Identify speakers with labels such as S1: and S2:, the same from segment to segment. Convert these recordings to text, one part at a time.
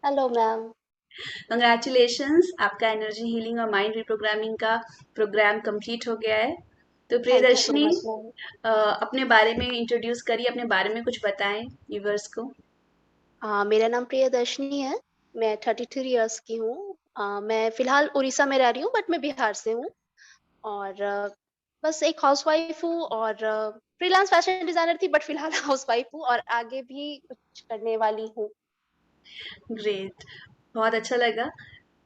S1: Hello ma'am.
S2: Congratulations, आपका energy healing और mind reprogramming का प्रोग्राम कंप्लीट हो गया है। तो
S1: thank you so
S2: Priyadarshini,
S1: much ma'am.
S2: अपने बारे में इंट्रोड्यूस करिए, अपने बारे में कुछ बताएं व्यूवर्स को।
S1: मेरा नाम प्रियदर्शनी है। मैं 32 इयर्स की हूँ। मैं फिलहाल उड़ीसा में रह रही हूँ बट मैं बिहार से हूँ। और बस एक हाउसवाइफ हूँ और फ्रीलांस फैशन डिजाइनर थी बट फिलहाल हाउसवाइफ हूँ और आगे भी कुछ करने वाली हूँ।
S2: ग्रेट, बहुत अच्छा लगा।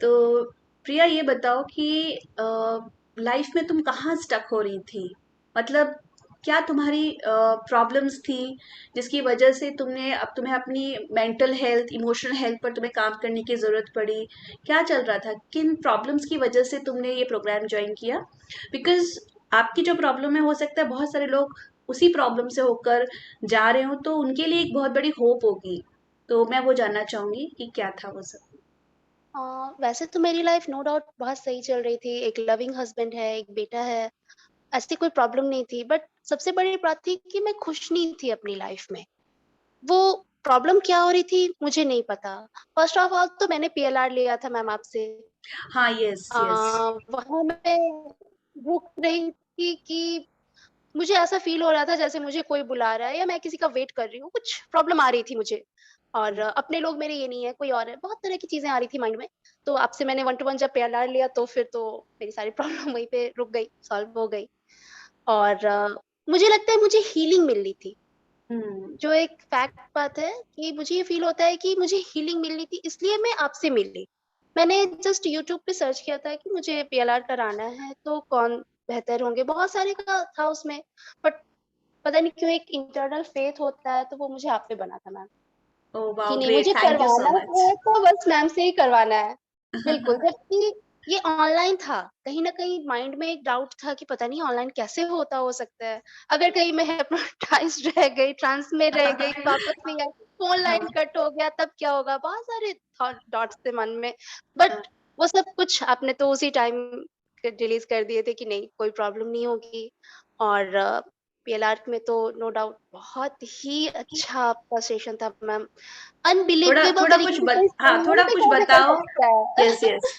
S2: तो प्रिया, ये बताओ कि लाइफ में तुम कहाँ स्टक हो रही थी? मतलब क्या तुम्हारी प्रॉब्लम्स थी जिसकी वजह से तुम्हें अपनी मेंटल हेल्थ, इमोशनल हेल्थ पर तुम्हें काम करने की जरूरत पड़ी? क्या चल रहा था? किन प्रॉब्लम्स की वजह से तुमने ये प्रोग्राम ज्वाइन किया? बिकॉज आपकी जो प्रॉब्लम है, हो सकता है बहुत सारे लोग उसी प्रॉब्लम से होकर जा रहे हो, तो उनके लिए एक बहुत बड़ी होप होगी। तो मैं वो जानना चाहूंगी कि क्या था वो सब।
S1: वैसे तो मेरी लाइफ नो डाउट बहुत सही चल रही थी। एक लविंग हस्बैंड है, एक बेटा है। ऐसी कोई प्रॉब्लम नहीं थी बट सबसे बड़ी बात थी कि मैं खुश नहीं थी अपनी लाइफ में। वो प्रॉब्लम क्या हो रही थी मुझे नहीं पता। फर्स्ट ऑफ ऑल तो मैंने पीएलआर लिया था मैम आपसे।
S2: हाँ, यस यस।
S1: वहां मैं रुक रही थी कि मुझे ऐसा फील हो रहा था जैसे मुझे कोई बुला रहा है या मैं किसी का वेट कर रही हूँ। कुछ प्रॉब्लम आ रही थी मुझे। और अपने लोग मेरे ये नहीं है, कोई और है, बहुत तरह की चीजें आ रही थी माइंड में। तो आपसे मैंने 1 to 1 जब पीएलआर लिया तो फिर तो मेरी सारी प्रॉब्लम वहीं पे रुक गई, सॉल्व हो गई। और मुझे लगता है मुझे हीलिंग मिल रही थी।
S2: हुँ,
S1: जो एक फैक्ट बात है कि मुझे ये फील होता है कि मुझे हीलिंग मिलनी थी इसलिए मैं आपसे मिली। मैंने जस्ट यूट्यूब पे सर्च किया था कि मुझे पीएलआर कराना है तो कौन बेहतर होंगे, बहुत सारे का था उसमें। बट पता नहीं क्यों एक इंटरनल फेथ होता है तो वो मुझे आप पे बना था मैम।
S2: ओह
S1: कि
S2: वाओ!
S1: नहीं,
S2: ग्रेट,
S1: मुझे
S2: थैंक यू सो
S1: करवाना
S2: मच।
S1: है तो बस मैम से ही करवाना है। बिल्कुल, जबकि ये ऑनलाइन था। कहीं न कहीं माइंड में एक डाउट था कि पता नहीं ऑनलाइन कैसे होता हो सकता है? अगर कहीं मैं हिप्नोटाइज़्ड रह गई, ट्रांस में रह गई, वापस नहीं आई, फ़ोन
S2: हाँ,
S1: लाइन कट हो गया तब क्या होगा? बहुत सारे थॉट डॉट्स थे मन में। बट
S2: हाँ।
S1: वो सब कुछ आपने तो उसी टाइम रिलीज़ कर दिए थे कि नहीं, कोई प्रॉब्लम नहीं होगी। और पीएलआर में तो नो डाउट बहुत ही अच्छा आपका सेशन था मैम।
S2: थोड़ा
S1: अनबिलीवेबल
S2: थोड़ा कुछ
S1: तरीके
S2: बत
S1: से इस
S2: हाँ,
S1: टाइम
S2: थोड़ा
S1: पे
S2: कुछ
S1: कैसे कर
S2: बताओ।
S1: सकता
S2: यस,
S1: है?
S2: यस।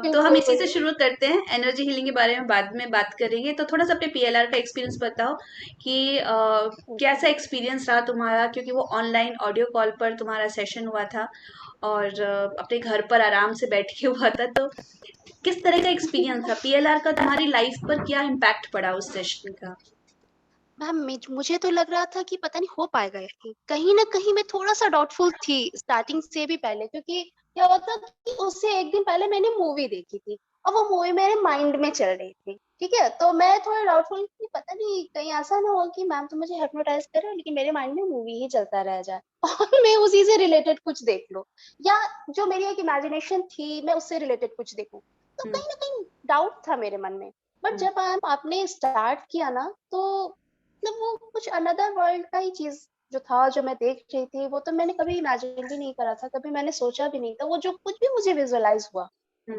S2: तो हम इसी
S1: बिल्कुल।
S2: से शुरू करते हैं, एनर्जी हीलिंग के बारे में बाद में बात करेंगे। तो थोड़ा-सा अपने पीएलआर का एक्सपीरियंस बताओ कि कैसा एक्सपीरियंस रहा तुम्हारा? क्योंकि वो ऑनलाइन ऑडियो कॉल पर तुम्हारा सेशन हुआ था और अपने घर पर आराम से बैठ के हुआ था, तो किस तरह का एक्सपीरियंस था? पीएलआर का तुम्हारी लाइफ पर क्या इम्पैक्ट पड़ा उस सेशन का?
S1: मैम मुझे तो लग रहा था कि पता नहीं हो पाएगा या नहीं। कहीं न कहीं मैं थोड़ा-सा डाउटफुल थी स्टार्टिंग से भी पहले, क्योंकि क्या हुआ था कि उससे 1 दिन पहले मैंने मूवी देखी थी और वो मूवी मेरे माइंड में चल रही थी। ठीक है? तो मैं थोड़ा डाउटफुल कि पता नहीं कहीं ऐसा ना हो कि मैम तो मुझे हिप्नोटाइज़ कर रहे हो लेकिन मेरे माइंड में मूवी ही चलता रह जाए और मैं उसी से रिलेटेड कुछ देख लूँ या जो मेरी एक इमेजिनेशन थी मैं उससे रिलेटेड कुछ देखूँ। तो
S2: हुँ,
S1: कहीं न कहीं डाउट था मेरे मन में। बट
S2: हुँ,
S1: जब आपने स्टार्ट किया ना तो मतलब वो कुछ अनदर वर्ल्ड का ही चीज जो था, जो मैं देख रही थी, वो तो मैंने कभी इमेजिन भी नहीं करा था, कभी मैंने सोचा भी नहीं था। वो जो कुछ भी मुझे विजुअलाइज हुआ
S2: हुँ,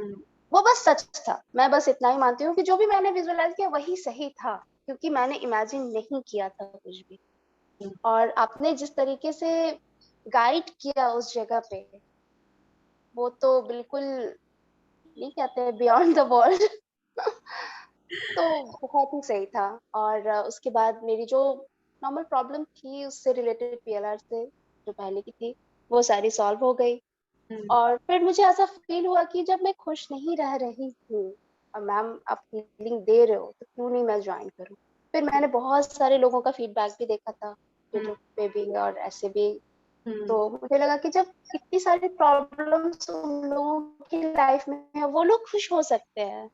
S1: वो बस सच था। मैं बस इतना ही मानती हूँ कि जो भी मैंने विजुअलाइज किया वही सही था, क्योंकि मैंने इमेजिन नहीं किया था कुछ भी।
S2: हुँ।
S1: और आपने जिस तरीके से गाइड किया उस जगह पे, वो तो बिल्कुल नहीं कहते हैं बियॉन्ड द वर्ल्ड। तो बहुत ही सही था। और उसके बाद मेरी जो नॉर्मल प्रॉब्लम थी उससे रिलेटेड पीएलआर से जो पहले की थी वो सारी सॉल्व हो गई।
S2: हुँ,
S1: और फिर मुझे ऐसा फील हुआ कि जब मैं खुश नहीं रह रही हूँ और मैम आप फीलिंग दे रहे हो तो क्यों नहीं मैं ज्वाइन करूँ। फिर मैंने बहुत सारे लोगों का फीडबैक भी देखा था
S2: हुँ,
S1: यूट्यूब पे भी और ऐसे भी।
S2: हुँ,
S1: तो मुझे लगा कि जब इतनी सारी प्रॉब्लम्स उन लोगों की लाइफ में है, वो लोग खुश हो सकते हैं,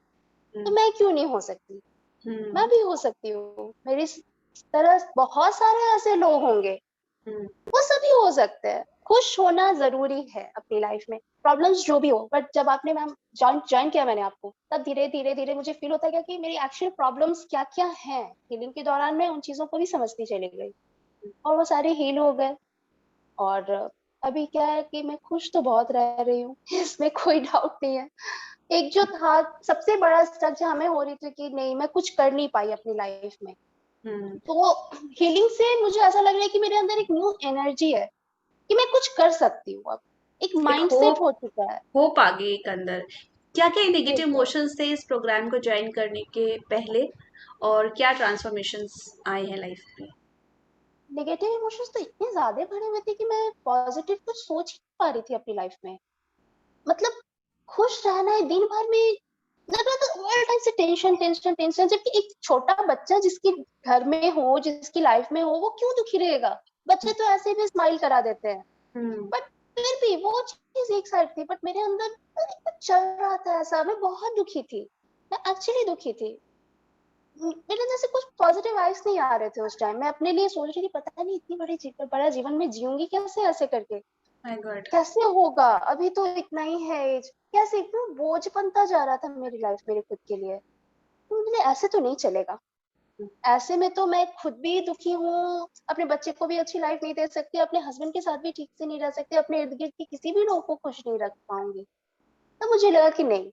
S1: तो
S2: हुँ,
S1: मैं क्यों नहीं हो सकती? मैं
S2: हुँ,
S1: भी हो सकती हूँ। मेरी तरह बहुत सारे ऐसे लोग होंगे,
S2: हुँ,
S1: वो सभी हो सकते हैं। खुश होना ज़रूरी है अपनी लाइफ में, प्रॉब्लम्स जो भी हो। बट जब आपने मैम जॉइन जॉइन किया मैंने आपको, तब धीरे-धीरे मुझे फ़ील होता गया कि मेरी एक्चुअल प्रॉब्लम्स क्या-क्या हैं। हीलिंग के दौरान मैं उन चीज़ों को भी समझती चली गई और वो सारे हील हो गए। और अभी क्या है कि मैं खुश तो बहुत रह रही हूँ, इसमें कोई डाउट नहीं है। एक जो था सबसे बड़ा स्ट्रगल जो हमें हो रही थी कि नहीं मैं कुछ कर नहीं पाई अपनी लाइफ में,
S2: हुँ,
S1: तो वो हीलिंग से मुझे ऐसा लग रहा है कि मेरे अंदर एक न्यू एनर्जी है कि मैं कुछ कर सकती हूँ अब। एक
S2: एक
S1: माइंडसेट
S2: होप
S1: हो चुका है।
S2: होप आ गई एक अंदर। क्या क्या नेगेटिव
S1: बिल्कुल।
S2: इमोशंस थे इस प्रोग्राम को ज्वाइन करने के पहले, और क्या ट्रांसफॉर्मेशंस आए हैं लाइफ में?
S1: नेगेटिव इमोशंस तो इतने ज्यादा भरे हुए थे कि मैं पॉजिटिव कुछ सोच ही नहीं पा रही थी अपनी लाइफ में। मतलब खुश रहना है दिन भर में, लग रहा था ऑल टाइम से टेंशन टेंशन टेंशन, जबकि एक छोटा बच्चा जिसकी घर में हो, जिसकी लाइफ में हो, वो क्यों दुखी रहेगा? बच्चे तो ऐसे भी स्माइल करा देते हैं।
S2: हम्म।
S1: बट फिर भी वो चीज एक साइड थी, बट मेरे अंदर कुछ चल रहा था ऐसा, मैं बहुत दुखी थी। मैं एक्चुअली दुखी थी। मेरे अंदर से कुछ पॉजिटिव वाइब्स नहीं आ रहे थे उस टाइम। मैं अपने लिए सोच रही थी, पता नहीं इतनी बड़ा जीवन में जीऊंगी कैसे ऐसे करके,
S2: माय गॉड।
S1: कैसे होगा, अभी तो इतना ही है एज, कैसे इतना बोझ बनता जा रहा था मेरी लाइफ मेरे खुद के लिए। तो मुझे ऐसे तो नहीं चलेगा। ऐसे में तो मैं खुद भी दुखी हूँ, अपने बच्चे को भी अच्छी लाइफ नहीं दे सकती, अपने हस्बैंड के साथ भी ठीक से नहीं रह सकती, अपने इर्द गिर्द के किसी भी लोग को खुश नहीं रख पाऊंगी। तो मुझे लगा कि नहीं,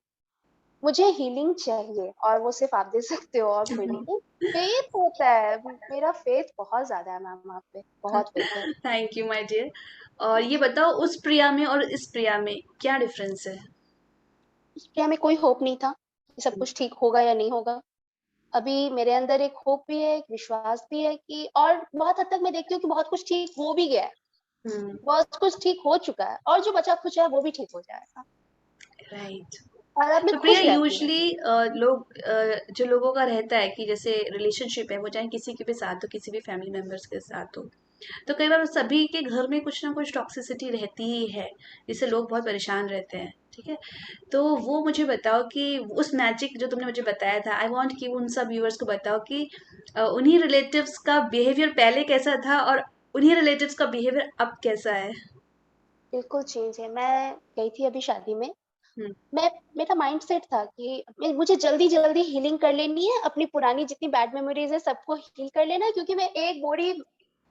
S1: मुझे हीलिंग चाहिए, और वो सिर्फ आप दे सकते हो और कोई नहीं। फेथ होता है, मेरा फेथ बहुत ज्यादा है मैम आप पे, बहुत फेथ है।
S2: Thank you my dear. और ये बताओ, उस प्रिया में और इस प्रिया में क्या डिफरेंस है?
S1: उस प्रिया में कोई होप नहीं था कि सब कुछ ठीक होगा या नहीं होगा। अभी मेरे अंदर एक होप भी है, एक विश्वास भी है कि, और बहुत हद तक मैं देखती हूँ कि बहुत कुछ ठीक हो भी गया है,
S2: हम्म।
S1: बहुत कुछ ठीक हो चुका है, और जो बचा कुछ है वो भी ठीक हो जाएगा।
S2: राइट।
S1: और अब मैं
S2: तो प्रिया
S1: खुश रहती हूँ।
S2: यूजली लोग जो लोगों का रहता है कि जैसे रिलेशनशिप है वो चाहे किसी के भी साथ हो, किसी भी फैमिली मेंबर्स के साथ हो, तो कई बार सभी के घर में कुछ ना कुछ टॉक्सिसिटी रहती ही है, जिससे लोग बहुत परेशान रहते हैं। ठीक है, तो वो मुझे बताओ कि उस मैजिक जो तुमने मुझे बताया था, आई वांट कि उन सब व्यूअर्स को बताओ कि उन्हीं रिलेटिव्स का बिहेवियर पहले कैसा था और उन्हीं रिलेटिव्स का बिहेवियर अब कैसा है।
S1: बिल्कुल चेंज है। मैं गई थी अभी शादी में।
S2: हम्म।
S1: मैं मेरा माइंड सेट था कि मुझे जल्दी जल्दी हीलिंग कर लेनी है, अपनी पुरानी जितनी बैड मेमोरीज है सबको हील कर लेना है, क्योंकि मैं एक बोरी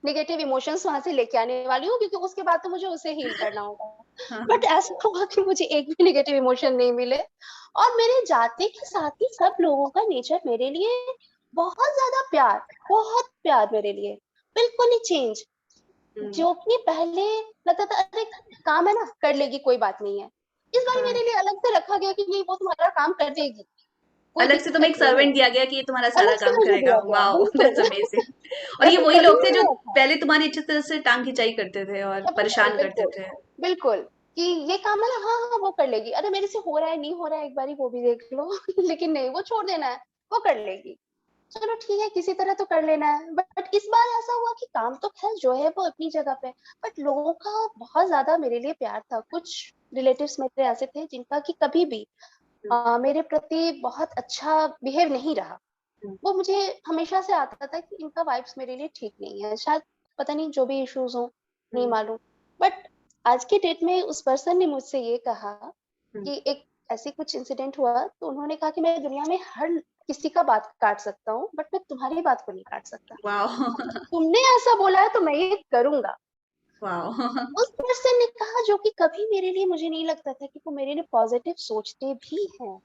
S1: नेगेटिव इमोशंस वहां से लेके आने वाली हूँ, क्योंकि उसके बाद तो मुझे उसे हील करना होगा।
S2: हाँ
S1: बट
S2: हाँ।
S1: ऐसा हुआ कि मुझे एक भी नेगेटिव इमोशन नहीं मिले, और मेरे जाते के साथ ही सब लोगों का नेचर मेरे लिए बहुत ज्यादा प्यार, बहुत प्यार मेरे लिए, बिल्कुल ही चेंज।
S2: हम्म।
S1: जो कि पहले लगता था अरे काम है ना, कर लेगी, कोई बात नहीं है, इस बार
S2: हाँ,
S1: मेरे लिए अलग से रखा गया कि नहीं, वो तुम्हारा काम कर देगी, कोई
S2: अलग से तुम्हें
S1: दिक्कत
S2: एक
S1: नहीं है।
S2: सर्वेंट दिया गया कि ये तुम्हारा सारा
S1: अलग से
S2: काम
S1: मुझे
S2: करेगा।
S1: दिया गया,
S2: वाओ,
S1: बिल्कुल।
S2: That's amazing. और ये
S1: ऐसा
S2: वही
S1: कभी
S2: लोग थे
S1: नहीं
S2: जो
S1: हुआ था।
S2: पहले तुम्हारी अच्छी तरह से टांग खिंचाई करते थे और
S1: बिल्कुल
S2: परेशान करते
S1: बिल्कुल
S2: थे।
S1: बिल्कुल, कि ये काम है ना, हाँ हाँ वो कर लेगी, अरे मेरे से हो रहा है नहीं हो रहा है एक बारी वो भी देख लो। लेकिन नहीं, वो छोड़ देना है, वो कर लेगी, चलो ठीक है किसी तरह तो कर लेना है। बट इस बार ऐसा हुआ कि काम तो खैर जो है वो अपनी जगह पे, बट लोगों का बहुत ज्यादा मेरे लिए प्यार था। कुछ रिलेटिव्स मेरे ऐसे थे जिनका कि कभी भी मेरे प्रति बहुत अच्छा बिहेव नहीं रहा। वो मुझे हमेशा से आता था कि इनका वाइब्स मेरे लिए ठीक नहीं है, शायद पता नहीं जो भी इश्यूज हो, नहीं मालूम। बट आज के डेट में उस पर्सन ने मुझसे ये कहा कि एक ऐसी कुछ इंसिडेंट हुआ, तो उन्होंने कहा कि मैं दुनिया में हर किसी का बात काट सकता हूँ, बट मैं तुम्हारी बात को नहीं काट सकता।
S2: वाओ।
S1: अगर तुमने ऐसा बोला है तो मैं ये करूंगा।
S2: वाओ।
S1: उस पर्सन ने कहा, जो कि कभी मेरे लिए, मुझे नहीं लगता था कि वो मेरे लिए पॉजिटिव सोचते भी हैं,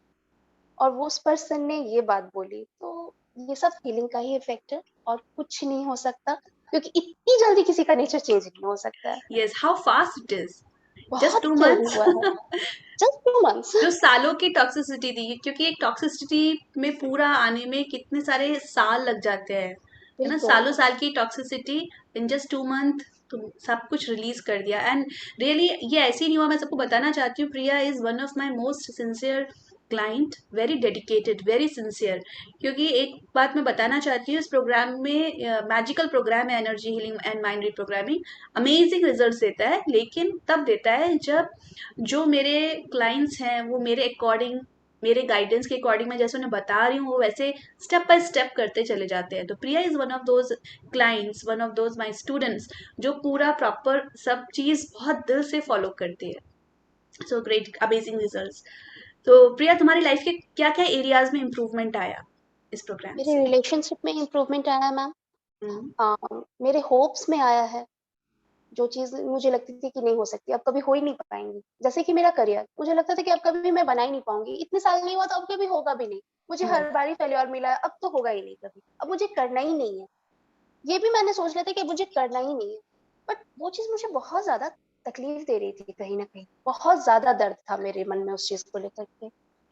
S1: और वो उस पर्सन ने ये बात बोली, तो ये सब फीलिंग का ही इफेक्ट है, और कुछ नहीं हो सकता, क्योंकि इतनी जल्दी किसी का नेचर चेंज नहीं हो सकता है।
S2: Yes, how fast it is. Just
S1: बहुत
S2: टू
S1: जल्दी
S2: मंथ्स।
S1: हुआ है, जस्ट 2 मंथ्स।
S2: जो सालों की टॉक्सिसिटी थी, क्योंकि एक टॉक्सिसिटी में पूरा आने में कितने सारे साल लग जाते हैं, है ना,
S1: बिल्कुल।
S2: सालों साल की टॉक्सिसिटी इन जस्ट 2 मंथ तुम सब कुछ रिलीज कर दिया। एंड रियली ये ऐसे ही नहीं हुआ, मैं सबको बताना चाहती हूँ, Priya is one of my most sincere client, very dedicated, very sincere. क्योंकि एक बात मैं बताना चाहती हूँ, इस प्रोग्राम में मैजिकल प्रोग्राम है, energy healing and mind reprogramming, amazing result देता है, लेकिन तब देता है जब जो मेरे क्लाइंट्स हैं वो मेरे अकॉर्डिंग, मेरे गाइडेंस के अकॉर्डिंग, मैं जैसे उन्हें बता रही हूँ वो वैसे स्टेप बाय स्टेप करते चले जाते हैं। तो Priya is one of those clients, one of those my students, जो पूरा प्रॉपर सब चीज बहुत दिल से फॉलो करती है। So great, amazing results. तो प्रिया, तुम्हारी लाइफ के क्या क्या एरियाज में इम्प्रूवमेंट आया इस प्रोग्राम
S1: मेरे
S2: से?
S1: रिलेशनशिप में इम्प्रूवमेंट आया है मैम।
S2: हम्म।
S1: मेरे होप्स में आया है। जो चीज मुझे लगती थी कि नहीं हो सकती, अब कभी हो ही नहीं पाएंगी, जैसे कि मेरा करियर, मुझे लगता था कि अब कभी मैं बना ही नहीं पाऊंगी, इतने साल नहीं हुआ तो अब कभी होगा भी नहीं, मुझे
S2: हम्म।
S1: हर बार ही फेल्योर मिला है, अब तो होगा ही नहीं कभी, अब मुझे करना ही नहीं है। ये भी मैंने सोच लिया था कि मुझे करना ही नहीं है। बट वो चीज मुझे बहुत ज्यादा तकलीफ दे रही थी कहीं ना कहीं, बहुत ज्यादा दर्द था मेरे मन में उस चीज को लेकर के।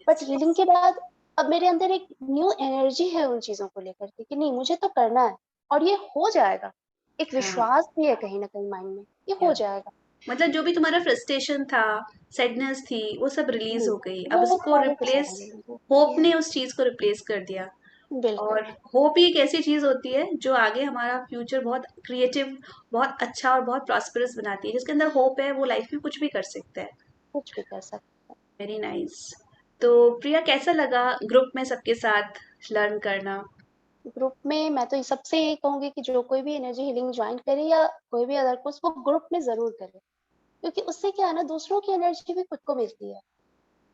S1: बट हीलिंग के बाद अब मेरे अंदर एक न्यू एनर्जी है उन चीजों को लेकर के कि नहीं, मुझे तो करना है और ये हो जाएगा। एक
S2: हाँ,
S1: विश्वास भी है कहीं ना कहीं माइंड में, ये
S2: या
S1: हो जाएगा।
S2: मतलब जो भी तुम्हारा फ्रस्ट्रेशन था, सैडनेस थी, वो सब रिलीज
S1: जी,
S2: हो गई। अब
S1: वो
S2: उसको
S1: सारे के
S2: रिप्लेस,
S1: सारे लोगों
S2: होप
S1: को,
S2: ने उस चीज को रिप्लेस कर दिया।
S1: बिल्कुल।
S2: और होप ही एक ऐसी चीज होती है जो आगे हमारा फ्यूचर बहुत क्रिएटिव, बहुत अच्छा और बहुत प्रॉस्पेरस बनाती है। जिसके अंदर होप है वो लाइफ में कुछ भी कर सकता है।
S1: कुछ भी कर सकते
S2: वेरी नाइस। तो प्रिया, कैसा लगा ग्रुप में सबके साथ लर्न करना?
S1: हैं ग्रुप में। मैं तो सबसे ये कहूंगी कि जो कोई भी एनर्जी हीलिंग ज्वाइन करे या कोई भी अदर कोर्स, वो ग्रुप में जरूर करे। क्योंकि उससे क्या है ना, दूसरों की एनर्जी भी खुद को मिलती है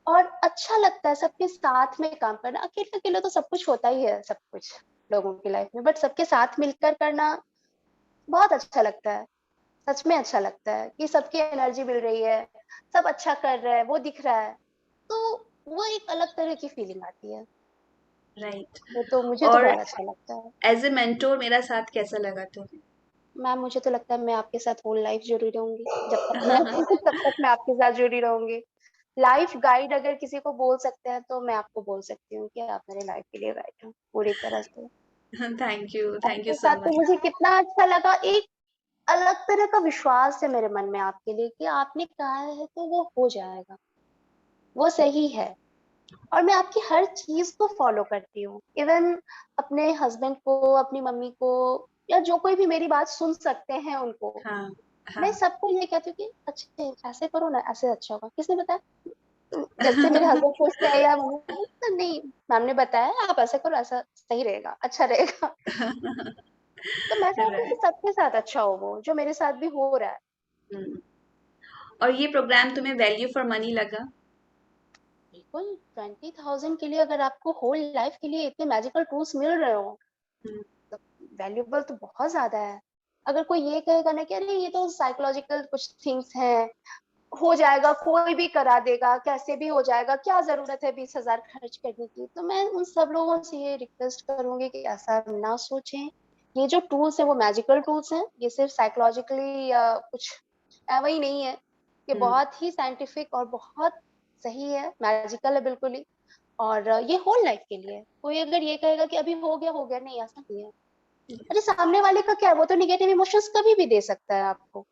S1: और अच्छा लगता है सबके साथ में काम करना। अकेले अकेले तो सब कुछ होता ही है, सब कुछ लोगों की लाइफ में, बट सबके साथ मिलकर करना बहुत अच्छा लगता है। सच में अच्छा लगता है कि सबकी एनर्जी मिल रही है, सब अच्छा कर रहे हैं, वो दिख रहा है, तो वो एक अलग तरह की फीलिंग आती है।
S2: राइट।
S1: वो तो मुझे तो
S2: और
S1: बहुत अच्छा लगता है।
S2: एज ए मेंटोर मेरा साथ कैसा लगा तुम्हें?
S1: मैम, मुझे तो लगता है मैं आपके साथ होल लाइफ जुड़ी रहूंगी। जब तक मैं हूँ तब तक मैं आपके साथ जुड़ी रहूंगी। लाइफ गाइड अगर किसी को बोल सकते हैं तो मैं आपको बोल सकती हूँ कि आप मेरे लाइफ के लिए गाइड हो पूरी तरह से।
S2: थैंक यू
S1: आपके
S2: सो
S1: साथ तो
S2: मच।
S1: मुझे कितना अच्छा लगा। एक अलग तरह का विश्वास है मेरे मन में आपके लिए कि आपने कहा है तो वो हो जाएगा, वो सही है। और मैं आपकी हर चीज को फॉलो करती हूँ, इवन अपने हस्बैंड को, अपनी मम्मी को, या जो कोई भी मेरी बात सुन सकते हैं उनको,
S2: हाँ,
S1: मैं
S2: हाँ।
S1: सबको ये कहती हूँ कि अच्छा ऐसे करो ना, ऐसे अच्छा होगा। किसने बताया? जब से मेरे हस्बैंड पूछते हैं या मम्मी, तो नहीं, मैम ने बताया आप ऐसा करो, ऐसा सही रहेगा, अच्छा रहेगा। तो मैं चाहती हूँ कि
S2: राइट।
S1: सबके साथ अच्छा हो, वो जो मेरे साथ भी हो रहा है।
S2: और ये प्रोग्राम तुम्हें वैल्यू फॉर मनी लगा?
S1: बिल्कुल। 20,000 के लिए अगर आपको होल लाइफ के लिए इतने मैजिकल टूल्स मिल रहे हो
S2: हम्म,
S1: तो वैल्यूएबल तो बहुत ज्यादा है। अगर कोई ये कहेगा ना कि अरे ये तो साइकोलॉजिकल कुछ थिंग्स हैं, हो जाएगा, कोई भी करा देगा, कैसे भी हो जाएगा, क्या जरूरत है 20,000 खर्च करने की, तो मैं उन सब लोगों से ये रिक्वेस्ट करूंगी कि ऐसा ना सोचें। ये जो टूल्स है वो मैजिकल टूल्स हैं, ये सिर्फ साइकोलॉजिकली या कुछ वही नहीं है। ये
S2: हम्म,
S1: बहुत ही साइंटिफिक और बहुत सही है, मैजिकल है बिल्कुल ही। और ये होल लाइफ के लिए है। कोई अगर ये कहेगा कि अभी हो गया, नहीं, ऐसा नहीं है। अरे सामने वाले का क्या है, वो तो निगेटिव इमोशंस कभी भी दे सकता है आपको।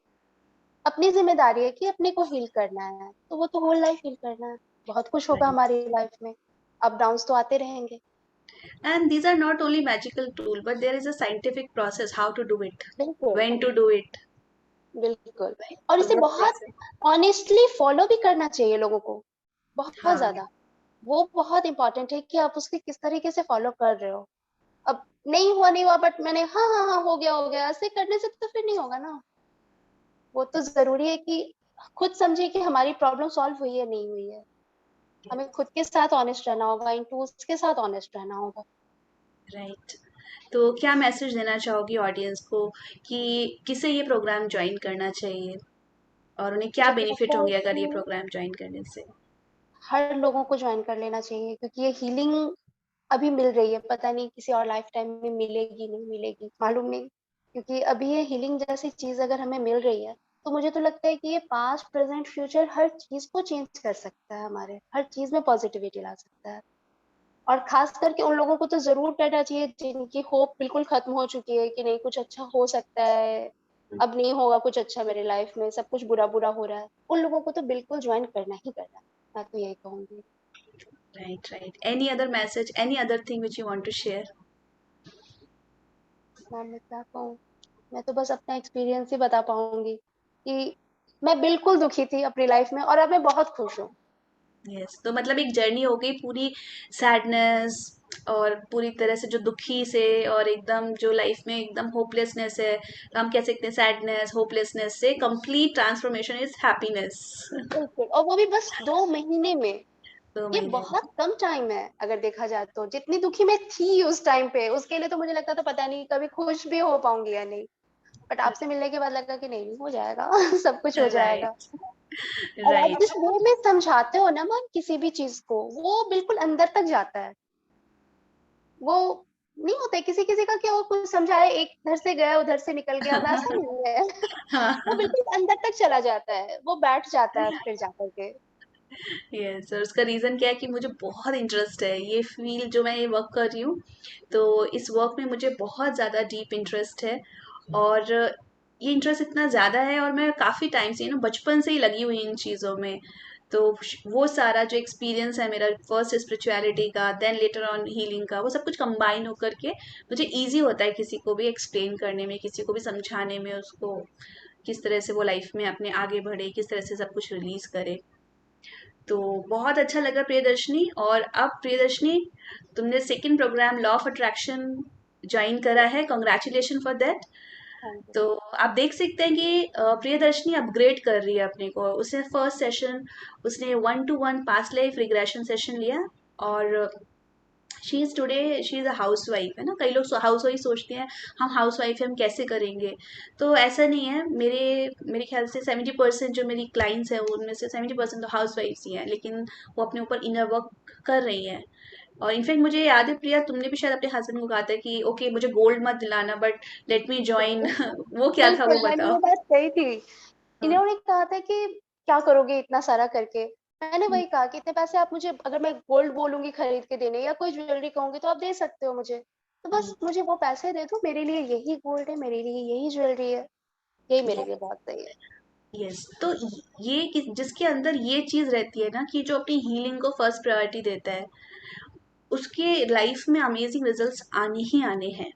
S1: अपनी जिम्मेदारी है कि अपने को हील करना है, तो वो तो होल लाइफ हील करना है। बहुत कुछ होगा
S2: राइट।
S1: हमारी लाइफ में, अप डाउन्स तो आते रहेंगे।
S2: And these are not only magical tool, but there is a scientific process how to do it,
S1: बिल्कुल,
S2: when to do it.
S1: बिल्कुल। और
S2: तो
S1: इसे
S2: वो
S1: बहुत
S2: process,
S1: ऑनेस्टली फॉलो भी करना चाहिए लोगों को, बहुत
S2: हाँ,
S1: ज्यादा। वो बहुत इंपॉर्टेंट है कि आप उसके किस तरीके से फॉलो कर रहे हो। अब नहीं हुआ नहीं हुआ, बट मैंने हाँ हाँ हाँ हो गया, ऐसे करने से तो फिर नहीं होगा ना। वो तो जरूरी है कि खुद समझे कि हमारी प्रॉब्लम सॉल्व हुई है नहीं हुई है। हमें खुद के साथ ऑनेस्ट रहना होगा, इन टूल्स के साथ ऑनेस्ट रहना होगा।
S2: राइट। तो क्या मैसेज देना चाहोगी ऑडियंस को कि किसे ये प्रोग्राम ज्वाइन करना चाहिए और उन्हें क्या
S1: मुझे तो
S2: बेनिफिट
S1: लगता है
S2: होंगे अगर ये
S1: कि
S2: प्रोग्राम ज्वाइन करने से?
S1: हर लोगों को ज्वाइन कर लेना चाहिए, क्योंकि ये हीलिंग अभी मिल रही है, पता नहीं किसी और लाइफ टाइम में मिलेगी नहीं मिलेगी, मालूम नहीं। क्योंकि अभी ये हीलिंग जैसी चीज अगर हमें मिल रही है, तो मुझे तो लगता है कि ये पास्ट प्रेजेंट फ्यूचर हर चीज को चेंज कर सकता है, हमारे हर चीज में पॉजिटिविटी ला सकता है। और खास करके उन लोगों को तो जरूर करना चाहिए जिनकी होप बिल्कुल खत्म हो चुकी है कि नहीं कुछ अच्छा हो सकता है, अब नहीं होगा कुछ अच्छा मेरे लाइफ में, सब कुछ बुरा बुरा हो रहा है। उन लोगों को तो बिल्कुल ज्वाइन करना ही करना है। मैं तो यही कहूंगी।
S2: Right, right. Any other message, any other thing which you want to share?
S1: Ma'am, मैं क्या कहूँ, मैं तो बस अपना एक्सपीरियंस ही बता पाऊंगी कि मैं बिल्कुल दुखी थी अपनी लाइफ में और अब मैं बहुत खुश हूँ।
S2: यस, तो मतलब एक जर्नी हो गई पूरी, सैडनेस और पूरी तरह से जो दुखी से और एकदम जो लाइफ में एकदम होपलेसनेस है, हम कह सकते हैं सैडनेस होपलेसनेस से कंप्लीट ट्रांसफॉर्मेशन इज हैप्पीनेस।
S1: बिल्कुल, और वो भी बस 2 महीने में।
S2: 2 महीने
S1: बहुत कम टाइम है अगर देखा जाए तो। जितनी दुखी मैं थी उस टाइम पे, उसके लिए तो मुझे लगता था पता नहीं कभी खुश भी हो पाऊंगी या नहीं। बट आपसे मिलने के बाद लगा कि नहीं नहीं, हो जाएगा सब कुछ हो
S2: में।
S1: जाएगा।
S2: राइट,
S1: और आप
S2: राइट।
S1: जिस वे में समझाते हो ना मैम किसी भी चीज को, वो बिल्कुल अंदर तक जाता है। वो नहीं होता है, किसी-किसी का क्या, वो कुछ समझाए, एक इधर से गया, उधर से निकल गया, वैसा नहीं है।
S2: हाँ,
S1: वो बिल्कुल अंदर तक चला जाता है, वो बैठ जाता है फिर जाकर के।
S2: यस। और उसका रीज़न क्या है कि मुझे बहुत इंटरेस्ट है ये फ़ील्ड जो मैं ये वर्क कर रही हूँ, तो इस वर्क में मुझे बहुत ज़्यादा डीप इंटरेस्ट है। और ये इंटरेस्ट इतना ज़्यादा है और मैं काफ़ी टाइम से बचपन से ही लगी हुई इन चीज़ों में। तो वो सारा जो एक्सपीरियंस है मेरा, फर्स्ट स्पिरिचुअलिटी का, देन लेटर ऑन हीलिंग का, वो सब कुछ कंबाइन होकर के मुझे ईज़ी होता है किसी को भी एक्सप्लेन करने में, किसी को भी समझाने में, उसको किस तरह से वो लाइफ में अपने आगे बढ़े, किस तरह से सब कुछ रिलीज़ करे। तो बहुत अच्छा लगा प्रियदर्शनी। और अब प्रियदर्शनी, तुमने second programme law of attraction join करा है, कॉन्ग्रेचुलेशन फॉर दैट।
S1: हाँ जी।
S2: तो आप देख सकते हैं कि प्रियदर्शनी अपग्रेड कर रही है अपने को। उसने फर्स्ट सेशन उसने 1-to-1 past life regression session लिया। और शी इज़ अ हाउसवाइफ, है ना। कई लोग हाउसवाइफ सोचते हैं हम हाउसवाइफ है, हम कैसे करेंगे। तो ऐसा नहीं है। मेरे ख्याल से 70% जो मेरी क्लाइंट्स हैं उनमें से 70% तो हाउसवाइफ्स ही हैं, लेकिन वो अपने ऊपर इनर वर्क कर रही हैं। और इनफैक्ट मुझे याद है प्रिया, तुमने भी शायद अपने हस्बैंड को कहा था कि ओके मुझे गोल्ड मत दिलाना, बट लेट मी जॉइन। वो क्या था,
S1: बिल्कुल,
S2: वो
S1: मैंने
S2: बताओ।
S1: ये बात कही थी।
S2: हाँ।
S1: इन्होंने कहा था कि क्या करोगे इतना सारा करके? मैंने वही कहा कि इतने पैसे आप मुझे, अगर मैं गोल्ड बोलूँगी खरीद के देने या कोई ज्वेलरी कहूँगी तो आप दे सकते हो मुझे। तो बस मुझे वो पैसे दे दो, मेरे लिए यही गोल्ड है, मेरे लिए यही ज्वेलरी है, यही मेरे लिए बहुत सही है।
S2: यस। तो जिसके अंदर ये चीज रहती है ना, कि जो अपनी हीलिंग को फर्स्ट प्रायोरिटी देता है, उसके लाइफ में अमेजिंग रिजल्ट्स आने ही आने हैं।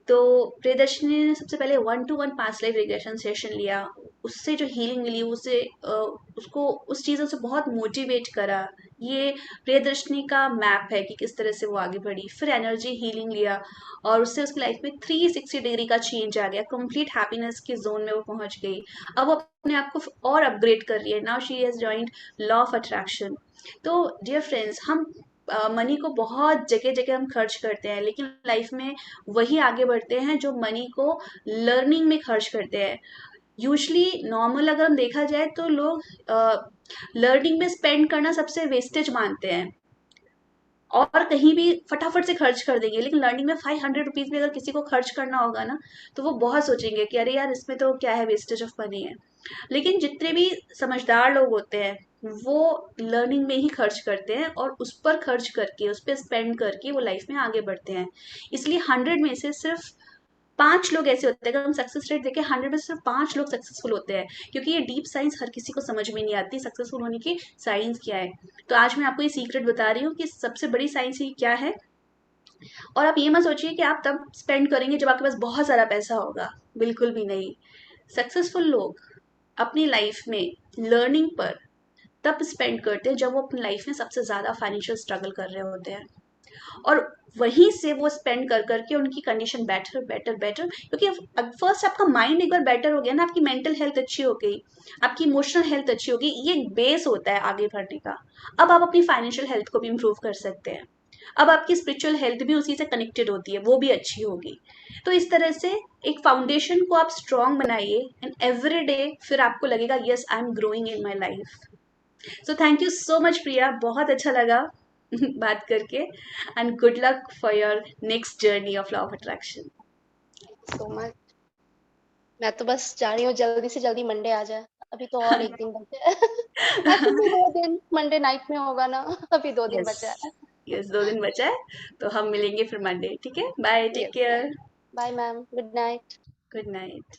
S2: तो प्रियदर्शनी ने सबसे पहले 1-to-1 past life regression session लिया। उससे जो हीलिंग मिली, उसको उस चीज़ों से बहुत मोटिवेट करा। ये प्रियदर्शनी का मैप है कि किस तरह से वो आगे बढ़ी। फिर एनर्जी हीलिंग लिया और उससे उसकी लाइफ में 360 डिग्री का चेंज आ गया। कंप्लीट हैप्पीनेस के जोन में वो पहुंच गई। अब वो अपने आप को और अपग्रेड कर रही है। Now she has joined law of attraction. तो डियर फ्रेंड्स, हम मनी को बहुत जगह जगह हम खर्च करते हैं, लेकिन लाइफ में वही आगे बढ़ते हैं जो मनी को लर्निंग में खर्च करते हैं। यूजली नॉर्मल अगर हम देखा जाए तो लोग लर्निंग में स्पेंड करना सबसे वेस्टेज मानते हैं और कहीं भी फटाफट से खर्च कर देंगे। लेकिन लर्निंग में 500 रुपीज भी अगर किसी को खर्च करना होगा ना, तो वो बहुत सोचेंगे कि अरे यार इसमें तो क्या है, वेस्टेज ऑफ मनी है। लेकिन जितने भी समझदार लोग होते हैं, वो लर्निंग में ही खर्च करते हैं और उस पर खर्च करके, उस पर स्पेंड करके वो लाइफ में आगे बढ़ते हैं। इसलिए 100 में से सिर्फ 5 लोग ऐसे होते हैं, अगर हम सक्सेस रेट देखें 100 में सिर्फ 5 लोग सक्सेसफुल होते हैं। क्योंकि ये डीप साइंस हर किसी को समझ में नहीं आती, सक्सेसफुल होने की साइंस क्या है। तो आज मैं आपको ये सीक्रेट बता रही हूँ कि सबसे बड़ी साइंस ही क्या है। और आप ये मत सोचिए कि आप तब स्पेंड करेंगे जब आपके पास बहुत सारा पैसा होगा। बिल्कुल भी नहीं। सक्सेसफुल लोग अपनी लाइफ में लर्निंग पर तब स्पेंड करते हैं जब वो अपनी लाइफ में सबसे ज्यादा फाइनेंशियल स्ट्रगल कर रहे होते हैं। और वहीं से वो स्पेंड कर करके उनकी कंडीशन बेटर बेटर बेटर, क्योंकि फर्स्ट आपका माइंड एक बार बेटर हो गया ना, आपकी मेंटल हेल्थ अच्छी हो गई, आपकी इमोशनल हेल्थ अच्छी होगी, ये बेस होता है आगे बढ़ने का। अब आप अपनी फाइनेंशियल हेल्थ को भी इम्प्रूव कर सकते हैं। अब आपकी स्पिरिचुअल हेल्थ भी उसी से कनेक्टेड होती है, वो भी अच्छी होगी। तो इस तरह से एक फाउंडेशन को आप स्ट्रांग बनाइए, एंड एवरी डे फिर आपको लगेगा yes I am growing in my life. So thank you so much Priya, बहुत अच्छा लगा बात करके। And good luck for your next journey of law of attraction.
S1: Thank you so much. मैं तो बस जा रही हूँ, जल्दी से जल्दी मंडे आ जाए। अभी तो और 1 दिन बचा है। ऐसे भी 2 दिन, मंडे नाइट में होगा ना। अभी 2 दिन
S2: यस।
S1: बचा है।
S2: यस, 2 दिन बचा है। तो हम मिलेंगे फिर मंडे, ठीक है। Bye, take
S1: yes ma'am.
S2: Care.
S1: Bye ma'am, good night.
S2: Good night.